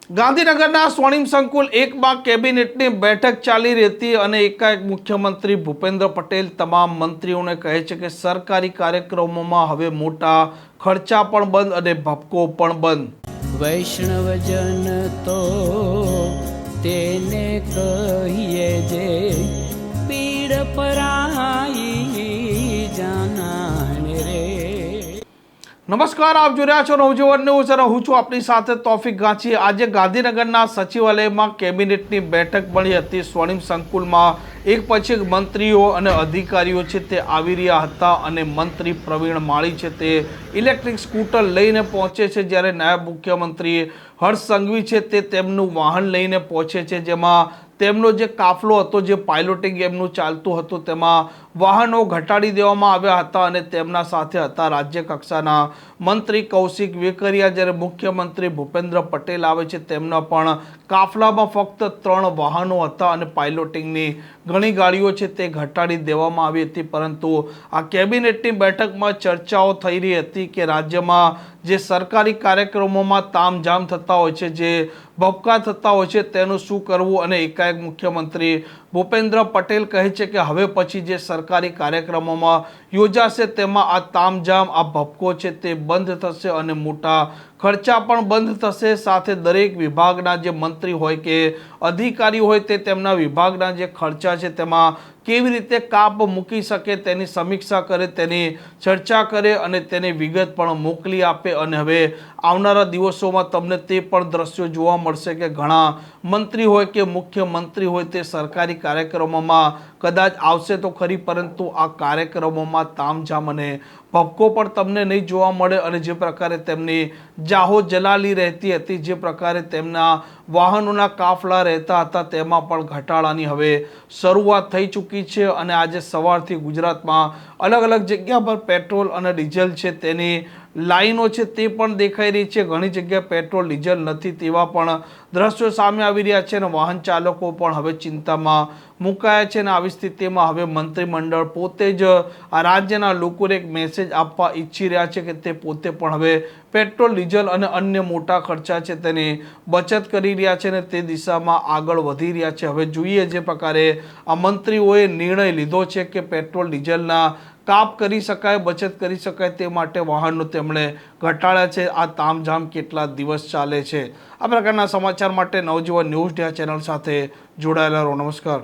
ગાંધીનગરના સ્વર્ણિમ સંકુલ એકમાં કેબિનેટની બેઠક ચાલી રહી હતી અને એકાએક મુખ્યમંત્રી ભૂપેન્દ્ર પટેલ તમામ મંત્રીઓને કહે છે કે સરકારી કાર્યક્રમોમાં હવે મોટા ખર્ચા પણ બંધ અને ભપકો પણ બંધ। વૈષ્ણવજન તો તેને કહીએ જે પીડ પરાઈ જાનાને રે। નમસ્કાર, આપ જોઈ રહ્યા છો નવજીવન ન્યૂઝ અને હું છું આપની સાથે તોફિક ગાંચી। આજે ગાંધીનગરના સચિવાલયમાં કેબિનેટની બેઠક મળી હતી। સ્વર્ણિમ સંકુલમાં એક પછી એક મંત્રીઓ અને અધિકારીઓ છે તે આવી રહ્યા હતા અને મંત્રી પ્રવીણ માળી છે તે ઇલેક્ટ્રિક સ્કૂટર લઈને પહોંચે છે, જ્યારે નાયબ મુખ્યમંત્રી હર્ષ સંઘવી છે તે તેમનું વાહન લઈને પહોંચે છે, જેમાં તેમનો જે કાફલો હતો, જે પાયલોટિંગ એમનું ચાલતું હતું, તેમાં વાહનો ઘટાડી દેવામાં આવ્યા હતા અને તેમના સાથે હતા રાજ્ય કક્ષાના મંત્રી કૌશિક વેકરિયા। જ્યારે મુખ્યમંત્રી ભૂપેન્દ્ર પટેલ આવે છે તેમના પણ કાફલામાં ફક્ત 3 વાહનો હતા અને પાયલોટિંગની ઘણી ગાડીઓ છે તે ઘટાડી દેવામાં આવી હતી। પરંતુ આ કેબિનેટની બેઠકમાં ચર્ચાઓ થઈ રહી હતી કે રાજ્યમાં જે સરકારી કાર્યક્રમોમાં તામઝામ થતા હોય છે, જે ભપકા થતા હોય છે, તેનું શું કરવું। અને એકાએક મુખ્યમંત્રી ભૂપેન્દ્ર પટેલ કહે છે કે હવે પછી જે સરકારી કાર્યક્રમોમાં યોજાશે તેમાં આ તામઝામ, આ ભપકો છે તે બંધ થશે અને મોટા ખર્ચા પણ બંધ થશે। સાથે દરેક વિભાગના જે મંત્રી હોય કે અધિકારી હોય તે તેમના વિભાગના જે ખર્ચા છે તેમાં કેવી રીતે કાપ મૂકી શકે તેની સમીક્ષા કરે, તેની ચર્ચા કરે અને તેની વિગત પણ મોકલી આપે। અને હવે આવનારા દિવસોમાં તમને તે પણ દ્રશ્યો જોવા મળશે કે ઘણા મંત્રી હોય કે મુખ્યમંત્રી હોય તે સરકારી કાર્યક્રમોમાં કદાચ આવશે તો ખરી, પરંતુ આ કાર્યક્રમોમાં તામઝામ અને ભપકો પણ તમને નહીં જોવા મળે। અને જે પ્રકારે તેમની જાહો જલાલી રહેતી હતી, જે પ્રકારે તેમના વાહનોના કાફલા રહેતા હતા, તેમાં પણ ઘટાડાની હવે શરૂઆત થઈ ચૂકી છે। અને આજે સવારથી ગુજરાતમાં અલગ અલગ જગ્યા પર પેટ્રોલ અને ડીઝલ છે તેની લાઈનો છે તે પણ દેખાઈ રહી છે। ઘણી જગ્યાએ પેટ્રોલ ડીઝલ નથી તેવા પણ દ્રશ્યો સામે આવી રહ્યા છે અને વાહન ચાલકો પણ હવે ચિંતામાં મુકાયા છે। અને આવી સ્થિતિમાં હવે મંત્રીમંડળ પોતે જ આ રાજ્યના લોકોને એક મેસેજ આપવા ઈચ્છી રહ્યા છે કે તે પોતે પણ હવે પેટ્રોલ, ડીઝલ અને અન્ય મોટા ખર્ચા છે તેની બચત કરી રહ્યા છે અને તે દિશામાં આગળ વધી રહ્યા છે। હવે જોઈએ જે પ્રકારે આ મંત્રીઓએ નિર્ણય લીધો છે કે પેટ્રોલ ડીઝલના કાપ કરી શકાય, બચત કરી શકાય, તે માટે વાહનો તેમણે ઘટાડ્યા છે। આ તામઝામ કેટલા દિવસ ચાલે છે? આ પ્રકારના સમાચાર માટે નવજીવન ન્યૂઝ ચેનલ સાથે જોડાયેલા રહો। નમસ્કાર।